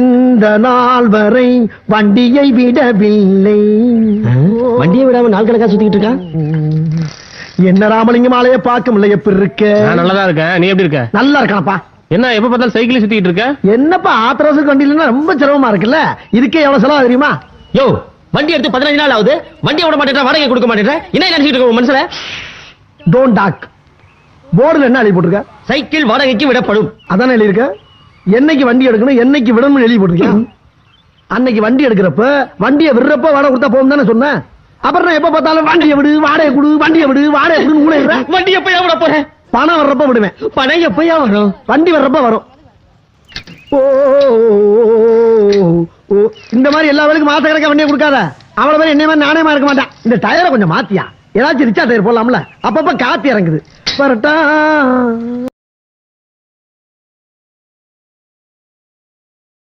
இந்த நாள் வரை வண்டியை விடவில்லை. வண்டியை விடாம நாள் கணக்கா சுத்திக்கிட்டு இருக்கா. என்ன ராமலிங்கம் ஆலைய பார்க்க முடியல. எப்படி இருக்க? நல்லதா இருக்கேன். நீ எப்படி இருக்க? நல்லா இருக்கானப்பா. என்ன எப்ப பார்த்தாலும் சைக்கிள் சுத்திட்டு இருக்க? என்னப்பா ஆத்திரவசம் வண்டியில ரொம்ப சிரமமா இருக்குல்ல. இதுக்கே எவ்வளவு செலவு தெரியுமா? யோ, வண்டி எடுத்து 15 நாள் ஆகுது. வண்டி விட மாட்டேன், வாடகை கொடுக்க மாட்டேன். என்ன நினைச்சிட்டு இருக்க மனசுல? Don't talk. போர்டுல என்ன எழுதி போட்டிருக்க? சைக்கிள் வாடகைக்கு விடப்படும். அதானே எழுதி இருக்க. என்னைக்கு வண்டி எடுக்கணும், என்னைக்கு விடணும்னு எழுதி போட்டிருக்கேன். அன்னைக்கு வண்டி எடுக்கிறப்ப வண்டியை விடுறப்ப வாடகை கொடுத்தா போகும் தானே சொன்னேன். அப்புறம் நான் எப்ப பார்த்தாலும் வண்டியை விடு, வாடகை கொடு, வண்டியை விடு, வாடகை கொடுன்னு. வண்டி எப்பயா விட போறேன்? பணம் வர்றப்ப விடுவேன். பணம் எப்பயா வரும்? வண்டி வர்றப்ப வரும். இந்த மாதிரி எல்லா வேலைக்கும் மாச கணக்கா வண்டியை கொடுக்காத. அவ்வளவு பேர் என்ன மாதிரி நாணயமா இருக்க மாட்டேன். இந்த டயரை கொஞ்சம் மாத்தியா, ஏதாச்சும் ரிச்சா டயர் போடலாம்ல. அப்பப்ப காத்து இறங்குது.